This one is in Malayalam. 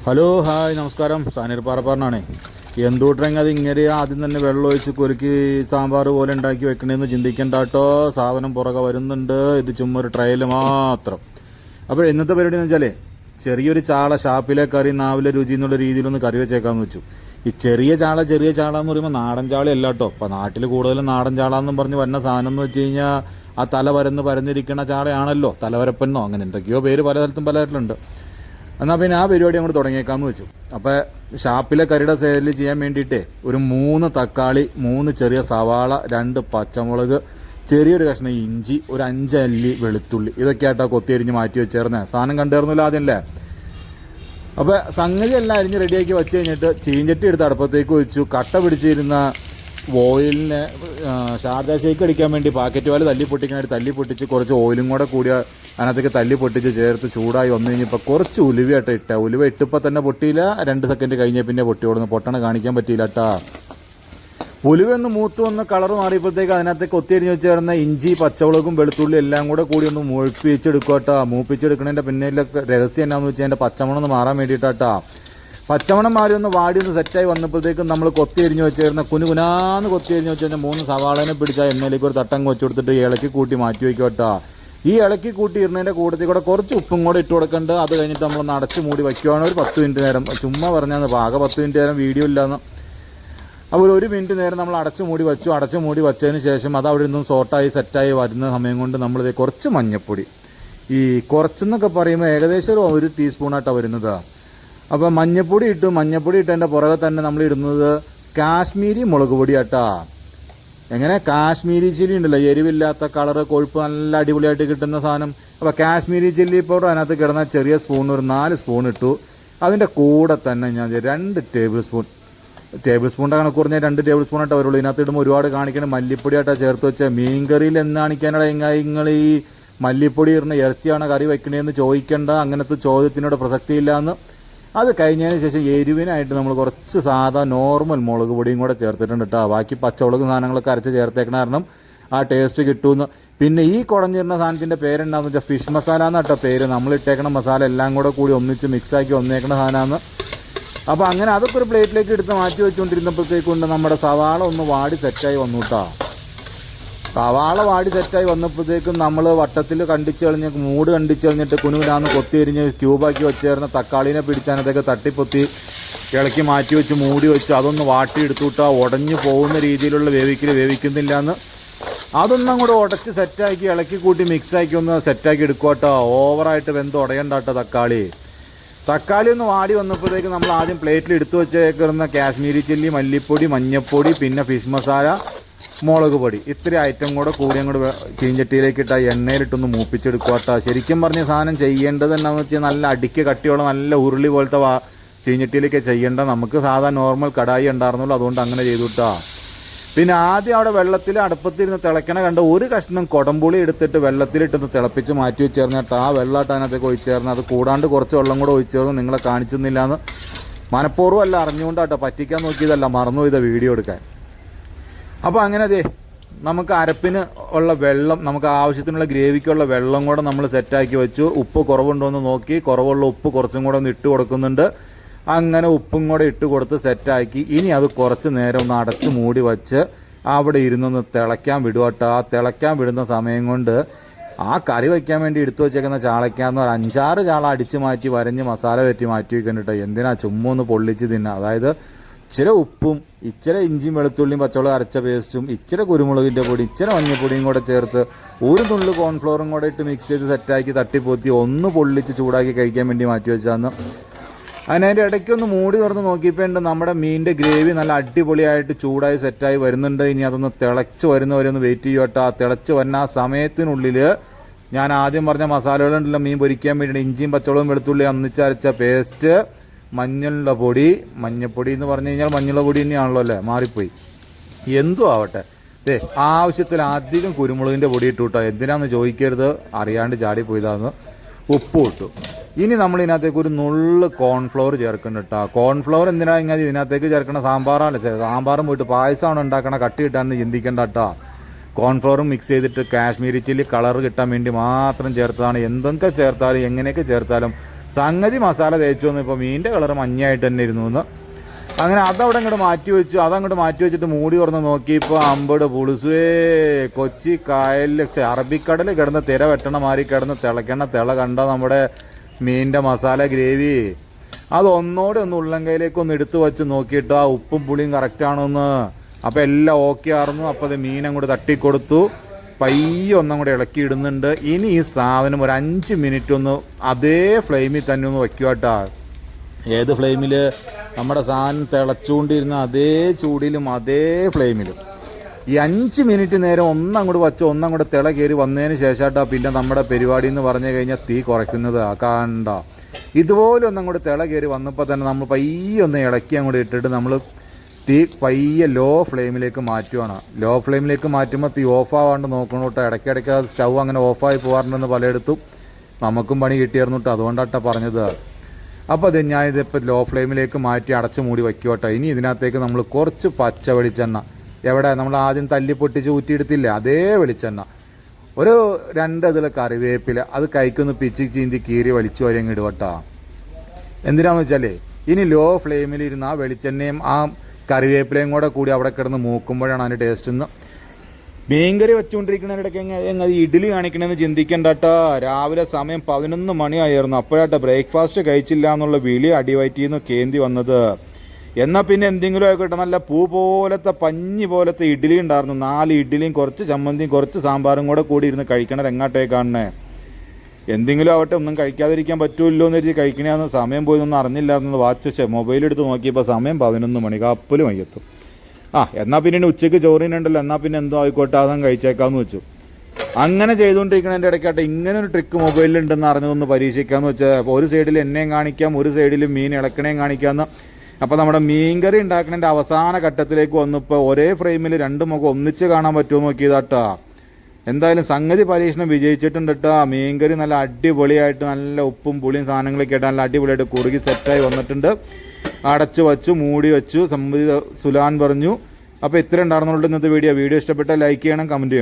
ഹലോ ഹായ് നമസ്കാരം. സാനിർ പാറപ്പാറിനാണേ. എന്തുകൂട്ടരെങ്കിൽ അത് ഇങ്ങനെ ആദ്യം തന്നെ വെള്ളം ഒഴിച്ച് കുലുക്കി സാമ്പാർ പോലെ ഉണ്ടാക്കി വെക്കണമെന്ന് ചിന്തിക്കേണ്ട കേട്ടോ. സാധനം പുറകെ വരുന്നുണ്ട്. ഇത് ചുമ്മാ ഒരു ട്രയൽ മാത്രം. അപ്പോൾ ഇന്നത്തെ പരിപാടി എന്ന് വെച്ചാലേ ചെറിയൊരു ചാള ഷാപ്പിലെ കറി നാവിലെ രുചി എന്നുള്ള രീതിയിലൊന്ന് കറി വെച്ചേക്കാമെന്ന് വെച്ചു. ഈ ചെറിയ ചാള എന്ന് പറയുമ്പോൾ നാടൻ ചാളയല്ല കേട്ടോ. അപ്പോൾ നാട്ടിൽ കൂടുതലും നാടൻ ചാള എന്നും പറഞ്ഞ് വന്ന സാധനം എന്ന് വെച്ച് കഴിഞ്ഞാൽ ആ തല പരന്നിരിക്കുന്ന ചാളയാണല്ലോ. തലവരപ്പെന്നോ അങ്ങനെ എന്തൊക്കെയോ പേര് പല സ്ഥലത്തും പലതരത്തിലുണ്ട്. എന്നാൽ പിന്നെ ആ പരിപാടി അങ്ങോട്ട് തുടങ്ങിയേക്കാമെന്ന് വെച്ചു. അപ്പോൾ ഷാപ്പിലെ കറിയുടെ സെയിൽ ചെയ്യാൻ വേണ്ടിയിട്ടേ ഒരു 3 തക്കാളി, 3 ചെറിയ സവാള, 2 പച്ചമുളക്, ചെറിയൊരു കഷ്ണം ഇഞ്ചി, ഒരു 5 അല്ലി വെളുത്തുള്ളി, ഇതൊക്കെ ആയിട്ടാണ് കൊത്തിയരിഞ്ഞ് മാറ്റി വെച്ചേർന്നത്. സാധനം കണ്ടുതരുന്നില്ല ആദ്യം അല്ലേ. അപ്പോൾ സംഗതി എല്ലാം അരിഞ്ഞ് റെഡിയാക്കി വെച്ച് കഴിഞ്ഞിട്ട് ചീഞ്ചട്ടി എടുത്ത് അടുപ്പത്തേക്ക് വെച്ചു. കട്ട പിടിച്ചിരുന്ന ഓയിലിന് ഷാർജ ഷേക്ക് അടിക്കാൻ വേണ്ടി പാക്കറ്റ് പാൽ തല്ലിപ്പൊട്ടിക്കാനായിട്ട് തല്ലിപ്പൊട്ടിച്ച് കുറച്ച് ഓയിലും കൂടെ കൂടിയ അതിനകത്തേക്ക് തല്ലിപ്പൊട്ടിച്ച് ചേർത്ത് ചൂടായി വന്നു കഴിഞ്ഞപ്പോൾ കുറച്ച് ഉലുവയായിട്ട് ഇട്ട. ഉലുവ ഇട്ടിപ്പോൾ തന്നെ പൊട്ടിയില്ല. 2 സെക്കൻഡ് കഴിഞ്ഞാൽ പിന്നെ പൊട്ടിയോടുന്നു. പൊട്ടണ കാണിക്കാൻ പറ്റിയില്ല കേട്ടാ. ഉലുവൊന്ന് മൂത്ത് വന്ന് കളർ മാറിയപ്പോഴത്തേക്ക് അതിനകത്തേക്ക് ഒത്തിരിഞ്ഞ് വെച്ചേർന്ന ഇഞ്ചി, പച്ചമുളകും, വെളുത്തുള്ളി എല്ലാം കൂടെ കൂടി ഒന്ന് മൂപ്പിച്ചെടുക്കുക കേട്ടോ. മൂപ്പിച്ചെടുക്കണതിൻ്റെ പിന്നിലൊക്കെ രഹസ്യം എന്നാന്ന് വെച്ചാൽ അതിൻ്റെ പച്ചമണം ഒന്ന് മാറാൻ വേണ്ടിയിട്ടാട്ടാ. പച്ചമണം മാറി ഒന്ന് വാടി ഒന്ന് സെറ്റായി വന്നപ്പോഴത്തേക്കും നമ്മൾ കൊത്തിയരിഞ്ഞ് വെച്ചേർന്ന കുനുകുനാന്ന് കൊത്തിയരിഞ്ഞ് വെച്ച് കഴിഞ്ഞാൽ 3 സവാളനെ പിടിച്ചാൽ എണ്ണയിലേക്ക് ഒരു തട്ടങ്ങ് വെച്ച് കൊടുത്തിട്ട് ഇളക്കി കൂട്ടി മാറ്റി വയ്ക്കുക കേട്ടോ. ഈ ഇളക്കി കൂട്ടി ഇടുന്നതിൻ്റെ കൂട്ടത്തിൽ കൂടെ കുറച്ച് ഉപ്പും കൂടെ ഇട്ട് കൊടുക്കേണ്ടത്. അത് കഴിഞ്ഞിട്ട് നമ്മളൊന്ന് അടച്ച് മൂടി വയ്ക്കുകയാണ് ഒരു 10 മിനിറ്റ് നേരം. ചുമ്മാ പറഞ്ഞാൽ ആകെ 10 മിനിറ്റ് നേരം വീഡിയോ ഇല്ലാന്ന്. അപ്പോൾ ഒരു മിനിറ്റ് നേരം നമ്മൾ അടച്ച് മൂടി വെച്ചു. അടച്ച് മൂടി വെച്ചതിന് ശേഷം അത് അവിടെ നിന്നും സോർട്ടായി സെറ്റായി വരുന്ന സമയം കൊണ്ട് നമ്മളിത് കുറച്ച് മഞ്ഞപ്പൊടി, ഈ കുറച്ചെന്നൊക്കെ പറയുമ്പോൾ ഏകദേശം ഒരു ടീസ്പൂണായിട്ടാണ് വരുന്നത്. അപ്പോൾ മഞ്ഞപ്പൊടി ഇട്ടതിൻ്റെ പുറകെ തന്നെ നമ്മൾ ഇടുന്നത് കാശ്മീരി മുളക് പൊടിയാട്ടാ. എങ്ങനെ കാശ്മീരി ചില്ലി ഉണ്ടല്ലോ, എരിവില്ലാത്ത കളറ്, കൊഴുപ്പ് നല്ല അടിപൊളിയായിട്ട് കിട്ടുന്ന സാധനം. അപ്പോൾ കാശ്മീരി ചില്ലി പൗഡർ അതിനകത്ത് കിടന്ന ചെറിയ സ്പൂൺ ഒരു 4 സ്പൂൺ ഇട്ടു. അതിൻ്റെ കൂടെ തന്നെ ഞാൻ 2 ടേബിൾ സ്പൂണിൻ്റെ കണക്ക് പറഞ്ഞാൽ 2 ടേബിൾ സ്പൂണായിട്ട് വരുള്ളൂ. ഇതിനകത്ത് ഇടുമ്പോൾ ഒരുപാട് കാണിക്കണം. മല്ലിപ്പൊടിയായിട്ടാണ് ചേർത്ത് വെച്ചാൽ മീൻകറിയിൽ എന്നാണിക്കാനാണ് നിങ്ങൾ ഈ മല്ലിപ്പൊടി ഇടുന്ന ഇറച്ചിയാണ് കറി വയ്ക്കണേന്ന് ചോദിക്കേണ്ട. അങ്ങനത്തെ ചോദ്യത്തിനോട് പ്രസക്തിയില്ലയെന്ന്. അത് കഴിഞ്ഞതിന് ശേഷം എരിവിനായിട്ട് നമ്മൾ കുറച്ച് സാധാ നോർമൽ മുളക് പൊടിയും കൂടെ ചേർത്തിട്ടുണ്ട് കേട്ടോ. ബാക്കി പച്ചമുളക് സാധനങ്ങളൊക്കെ അരച്ച് ചേർത്തേക്കണ കാരണം ആ ടേസ്റ്റ് കിട്ടുമെന്ന്. പിന്നെ ഈ കുടഞ്ഞിരുന്ന സാധനത്തിൻ്റെ പേരെന്താണെന്ന് വെച്ചാൽ ഫിഷ് മസാല എന്നാട്ടോ പേര്. നമ്മൾ ഇട്ടേക്കണ മസാല എല്ലാം കൂടി ഒന്നിച്ച് മിക്സാക്കി വന്നേക്കണ സാധനമാണ്. അപ്പോൾ അങ്ങനെ അതൊക്കെ ഒരു പ്ലേറ്റിലേക്ക് എടുത്ത് മാറ്റി വെച്ചുകൊണ്ടിരുന്നപ്പോഴത്തേക്കുണ്ട് നമ്മുടെ സവാള ഒന്ന് വാടി സെറ്റായി വന്നു കേട്ടോ. സവാള വാടി സെറ്റായി വന്നപ്പോഴത്തേക്കും നമ്മൾ വട്ടത്തിൽ മൂട് കണ്ടിച്ച് കളഞ്ഞിട്ട് കുനുകുനാന്ന് കൊത്തിയരിഞ്ഞ് ക്യൂബാക്കി വെച്ചേർന്ന തക്കാളീനെ പിടിച്ചതിനകത്തേക്ക് തട്ടിപ്പൊത്തി ഇളക്കി മാറ്റി വെച്ച് മൂടി വെച്ച് അതൊന്ന് വാട്ടി എടുത്തുവിട്ടാൽ ഉടഞ്ഞു പോകുന്ന രീതിയിലുള്ള വേവിക്കുന്നില്ലാന്ന്. അതൊന്നും കൂടെ ഉടച്ച് സെറ്റാക്കി ഇളക്കി കൂട്ടി മിക്സാക്കി ഒന്ന് സെറ്റാക്കി എടുക്കുക കേട്ടോ. ഓവറായിട്ട് വെന്ത് ഉടയണ്ട കേട്ടോ തക്കാളി ഒന്ന് വാടി വന്നപ്പോഴത്തേക്ക് നമ്മൾ ആദ്യം പ്ലേറ്റിൽ എടുത്തു വെച്ചേക്കുന്ന കാശ്മീരി ചില്ലി, മല്ലിപ്പൊടി, മഞ്ഞൾപ്പൊടി, പിന്നെ ഫിഷ് മസാല, മുളക് പൊടി, ഇത്ര ഐറ്റം കൂടെ ചീഞ്ചട്ടിയിലേക്ക് ഇട്ട എണ്ണയിലിട്ടൊന്ന് മൂപ്പിച്ചെടുക്കുക കേട്ടോ. ശരിക്കും പറഞ്ഞ സാധനം ചെയ്യേണ്ടത് എന്താണെന്ന് വെച്ചാൽ നല്ല അടിക്ക് കട്ടിയുള്ള നല്ല ഉരുളി പോലത്തെ ചീഞ്ചട്ടിയിലേക്ക് ചെയ്യേണ്ട. നമുക്ക് സാധാരണ നോർമൽ കടായി ഉണ്ടായിരുന്നുള്ളൂ, അതുകൊണ്ട് അങ്ങനെ ചെയ്തു കേട്ടോ. പിന്നെ ആദ്യം അവിടെ വെള്ളത്തിൽ അടുപ്പത്തിരുന്ന് തിളയ്ക്കണ കണ്ട് ഒരു കഷ്ണം കുടംപുളി എടുത്തിട്ട് വെള്ളത്തിലിട്ടൊന്ന് തിളപ്പിച്ച് മാറ്റി വെച്ചേർന്നിട്ട് ആ വെള്ളമായിട്ട് അതിനകത്തേക്ക് ഒഴിച്ചേർന്ന് അത് കൂടാണ്ട് കുറച്ച് വെള്ളം കൂടെ ഒഴിച്ചേർന്ന് നിങ്ങളെ കാണിച്ചെന്നില്ലാന്ന്. മനഃപൂർവ്വം അല്ല, അറിഞ്ഞുകൊണ്ടാട്ടോ, പറ്റിക്കാൻ നോക്കിയതല്ല, മറന്നു ചെയ്ത വീഡിയോ എടുക്കാൻ. അപ്പോൾ അങ്ങനെ നമുക്ക് അരപ്പിന് ഉള്ള വെള്ളം, നമുക്ക് ആവശ്യത്തിനുള്ള ഗ്രേവിക്കുള്ള വെള്ളം കൂടെ നമ്മൾ സെറ്റാക്കി വെച്ചു. ഉപ്പ് കുറവുണ്ടോ എന്ന് നോക്കി, കുറവുള്ള ഉപ്പ് കുറച്ചും കൂടെ ഒന്ന് ഇട്ട് കൊടുക്കുന്നുണ്ട്. അങ്ങനെ ഉപ്പും കൂടെ ഇട്ട് കൊടുത്ത് സെറ്റാക്കി ഇനി അത് കുറച്ച് നേരം ഒന്ന് അടച്ച് മൂടി വെച്ച് അവിടെ ഇരുന്നൊന്ന് തിളയ്ക്കാൻ വിടുക കേട്ടോ. ആ തിളയ്ക്കാൻ വിടുന്ന സമയം കൊണ്ട് ആ കറി വയ്ക്കാൻ വേണ്ടി എടുത്തു വെച്ചേക്കുന്ന ചാളയ്ക്കാന്ന് ഒരു 5-6 ചാള അടിച്ച് മാറ്റി വരഞ്ഞ് മസാല പറ്റി മാറ്റി വെക്കണ്ടിട്ടോ. എന്തിനാ ചുമ്മാ ഒന്ന് പൊള്ളിച്ച് തിന്നുക. അതായത് ഇച്ചിരി ഉപ്പും ഇച്ചിരി ഇഞ്ചിയും വെളുത്തുള്ളിയും പച്ചമുളക് അരച്ച പേസ്റ്റും ഇച്ചിരി കുരുമുളകിൻ്റെ പൊടി ഇച്ചിരി മഞ്ഞപ്പൊടിയും കൂടെ ചേർത്ത് ഒരു തുള്ളി കോൺഫ്ലോറും കൂടെ ഇട്ട് മിക്സ് ചെയ്ത് സെറ്റാക്കി തട്ടിപ്പൊത്തി ഒന്ന് പൊള്ളിച്ച് ചൂടാക്കി കഴിക്കാൻ വേണ്ടി മാറ്റി വെച്ചാന്ന്. അതിൻ്റെ ഇടയ്ക്കൊന്ന് മൂടി തുറന്ന് നോക്കിയപ്പോൾ ഉണ്ട് നമ്മുടെ മീനിൻ്റെ ഗ്രേവി നല്ല അടിപൊളിയായിട്ട് ചൂടായി സെറ്റായി വരുന്നുണ്ട്. ഇനി അതൊന്ന് തിളച്ച് വരുന്നവരെ ഒന്ന് വെയിറ്റ് ചെയ്യട്ടോ. ആ തിളച്ച് വരുന്ന ആ സമയത്തിനുള്ളിൽ ഞാൻ ആദ്യം പറഞ്ഞ മസാലകളുണ്ടല്ലോ മീൻ പൊരിക്കാൻ വേണ്ടിയിട്ട് ഇഞ്ചിയും പച്ചമുളകും വെളുത്തുള്ളി ഒന്നിച്ചരച്ച പേസ്റ്റ്, മഞ്ഞൾപ്പൊടി എന്ന് പറഞ്ഞു കഴിഞ്ഞാൽ മഞ്ഞളുടെ പൊടി തന്നെയാണല്ലോ അല്ലേ, മാറിപ്പോയി, എന്തും ആവട്ടെ. ആവശ്യത്തിലധികം കുരുമുളകിൻ്റെ പൊടി ഇട്ടു കേട്ടോ. എന്തിനാന്ന് ചോദിക്കരുത്, അറിയാണ്ട് ചാടിപ്പോയതാന്ന്. ഉപ്പ് ഇട്ടു. ഇനി നമ്മൾ ഇതിനകത്തേക്ക് ഒരു നുള്ള് കോൺഫ്ലവർ ചേർക്കുന്നുണ്ട് കേട്ടോ. കോൺഫ്ലവർ എന്തിനാ ഇങ്ങനെ ഇതിനകത്തേക്ക് ചേർക്കണ? സാമ്പാറും പോയിട്ട് പായസമാണ് ഉണ്ടാക്കണ, കട്ടി കിട്ടാമെന്ന് ചിന്തിക്കേണ്ട കേട്ടോ. കോൺഫ്ലവറും മിക്സ് ചെയ്തിട്ട് കാശ്മീരി ചില്ലി കളർ കിട്ടാൻ വേണ്ടി മാത്രം ചേർത്തതാണ്. എന്തൊക്കെ ചേർത്താലും എങ്ങനെയൊക്കെ ചേർത്താലും സംഗതി മസാല തേച്ചു വന്നു. ഇപ്പോൾ മീനിൻ്റെ കളർ മഞ്ഞയായിട്ട് തന്നെ ഇരുന്നു എന്ന്. അങ്ങനെ അതവിടെ അങ്ങോട്ട് മാറ്റി വെച്ചു. അതങ്ങോട്ട് മാറ്റി വെച്ചിട്ട് മൂടി തുറന്ന് നോക്കിയപ്പോൾ അമ്പട് പുളിസുവേ കൊച്ചി കായലിൽ അറബിക്കടൽ കിടന്ന് തിര വെട്ടണ മാറി കിടന്ന് തിളയ്ക്കണ തിള കണ്ട നമ്മുടെ മീനിൻ്റെ മസാല ഗ്രേവി. അതൊന്നോടെ ഒന്ന് ഉള്ളംകൈയിലേക്ക് ഒന്ന് എടുത്തു വച്ച് നോക്കിയിട്ട് ആ ഉപ്പും പുളിയും കറക്റ്റാണോ എന്ന്. അപ്പോൾ എല്ലാം ഓക്കെ ആയിരുന്നു. അപ്പോൾ അത് മീൻ അങ്ങോട്ട് തട്ടിക്കൊടുത്തു. പയ്യെ ഒന്നും കൂടെ ഇളക്കി ഇടുന്നുണ്ട്. ഇനി ഈ സാധനം ഒരു 5 മിനിറ്റ് ഒന്ന് അതേ ഫ്ലെയിമിൽ തന്നെ ഒന്ന് വയ്ക്കുക കേട്ടോ. ഏത് ഫ്ലെയിമിൽ? നമ്മുടെ സാധനം തിളച്ചുകൊണ്ടിരുന്ന അതേ ചൂടിലും അതേ ഫ്ലെയിമിലും ഈ 5 മിനിറ്റ് നേരം ഒന്നങ്ങോട്ട് വച്ച് ഒന്നങ്ങോട്ട് തിള കയറി വന്നതിന് ശേഷമായിട്ടാ പിന്നെ നമ്മുടെ പരിപാടി എന്ന് പറഞ്ഞു കഴിഞ്ഞാൽ തീ കുറയ്ക്കുന്നത്. കണ്ട ഇതുപോലെ ഒന്നങ്ങോട്ട് തിള കയറി വന്നപ്പോൾ തന്നെ നമ്മൾ പയ്യെ ഒന്ന് ഇളക്കി അങ്ങോട്ട് ഇട്ടിട്ട് നമ്മൾ തീ പയ്യെ ലോ ഫ്ലെയിമിലേക്ക് മാറ്റുവാണ്. ലോ ഫ്ലെയിമിലേക്ക് മാറ്റുമ്പോൾ തീ ഓഫ് ആവാണ്ട് നോക്കണം കേട്ടോ. ഇടയ്ക്കിടയ്ക്ക് സ്റ്റൗ അങ്ങനെ ഓഫായി പോകാറുണ്ടെന്ന് പലയിടത്തും നമുക്കും പണി കിട്ടിയായിരുന്നു കേട്ടോ. അതുകൊണ്ടാട്ടോ പറഞ്ഞത്. അപ്പോൾ അത് ഞാനിതിപ്പോൾ ലോ ഫ്ലെയിമിലേക്ക് മാറ്റി അടച്ച് മൂടി വയ്ക്കുക കേട്ടോ. ഇനി ഇതിനകത്തേക്ക് നമ്മൾ കുറച്ച് പച്ച വെളിച്ചെണ്ണ, എവിടെ നമ്മൾ ആദ്യം തല്ലി പൊട്ടിച്ച് ഊറ്റിയെടുത്തില്ലേ അതേ വെളിച്ചെണ്ണ, ഒരു 2 ഇതിൽ കറിവേപ്പില, അത് കൈക്കൊന്ന് പിച്ച് ചീന്തി കീറി വലിച്ചു വരങ്ങ് ഇടുവട്ടോ. എന്തിനാന്ന് വെച്ചാലേ ഇനി ലോ ഫ്ലെയിമിലിരുന്ന് ആ വെളിച്ചെണ്ണയും ആ കറിവേപ്പിലയും കൂടി അവിടെ കിടന്ന് മൂക്കുമ്പോഴാണ് അതിൻ്റെ ടേസ്റ്റ് എന്ന്. മീൻകറി വെച്ചുകൊണ്ടിരിക്കുന്നതിനിടയ്ക്ക് എങ്ങനെ ഇഡ്ഡലി കാണിക്കണമെന്ന് ചിന്തിക്കേണ്ട കേട്ടോ. രാവിലെ സമയം 11 മണിയായിരുന്നു. അപ്പോഴാട്ടോ ബ്രേക്ക്ഫാസ്റ്റ് കഴിച്ചില്ല എന്നുള്ള വിളി അടിവയറ്റിൽ നിന്ന് കേന്തി വന്നത്. എന്നാൽ പിന്നെ എന്തെങ്കിലും ആയിക്കോട്ടെ, നല്ല പൂ പോലത്തെ പഞ്ഞി പോലത്തെ ഇഡ്ഡലി ഉണ്ടായിരുന്നു. 4 ഇഡ്ഡലിയും കുറച്ച് ചമ്മന്തിയും കുറച്ച് സാമ്പാറും കൂടി ഇരുന്ന് കഴിക്കണത് എങ്ങോട്ടേക്കാണേ. എന്തെങ്കിലും ആവട്ടെ, ഒന്നും കഴിക്കാതിരിക്കാൻ പറ്റുമല്ലോ എന്ന് വെച്ച് കഴിക്കണമെന്ന് സമയം പോയതൊന്നും അറിഞ്ഞില്ലായിരുന്നു. വാച്ച് മൊബൈലെടുത്ത് നോക്കിയപ്പോൾ സമയം 11 മണി, കപ്പലും മയ്യത്തും. എന്നാൽ പിന്നെ ഉച്ചയ്ക്ക് ചോറിനുണ്ടല്ലോ, എന്നാൽ പിന്നെ എന്തോ ആയിക്കോട്ടെ അതങ്ങ് കഴിച്ചേക്കാമെന്ന് വെച്ചു. അങ്ങനെ ചെയ്തുകൊണ്ടിരിക്കണതിൻ്റെ ഇടയ്ക്കാട്ടെ ഇങ്ങനെ ഒരു ട്രിക്ക് മൊബൈലിലുണ്ടെന്ന് അറിഞ്ഞതൊന്ന് പരീക്ഷിക്കാമെന്ന് വെച്ചാൽ, അപ്പോൾ ഒരു സൈഡിൽ എണ്ണയും കാണിക്കാം, ഒരു സൈഡിൽ മീൻ ഇളക്കണേയും കാണിക്കാമെന്ന്. അപ്പോൾ നമ്മുടെ മീൻകറി ഉണ്ടാക്കുന്നതിൻ്റെ അവസാന ഘട്ടത്തിലേക്ക് വന്നപ്പോൾ ഒരേ ഫ്രെയിമിൽ 2 മുഖം ഒന്നിച്ച് കാണാൻ പറ്റുമോ നോക്കിയതാട്ടാ. എന്തായാലും സംഗതി പരീക്ഷണം വിജയിച്ചിട്ടുണ്ട് കേട്ടോ. മീൻകറി നല്ല അടിപൊളിയായിട്ട് നല്ല ഉപ്പും പുളിയും സാധനങ്ങളൊക്കെ ആയിട്ട് നല്ല അടിപൊളിയായിട്ട് കുറുകി സെറ്റായി വന്നിട്ടുണ്ട്. അടച്ച് വച്ചു, മൂടി വെച്ചു. സംബന്ധി സുലാൻ പറഞ്ഞു. അപ്പോൾ ഇത്ര ഉണ്ടായിരുന്നുള്ളൂ ഇന്നത്തെ വീഡിയോ. ഇഷ്ടപ്പെട്ടാൽ ലൈക്ക് ചെയ്യണം, കമൻറ്റ് ചെയ്യണം.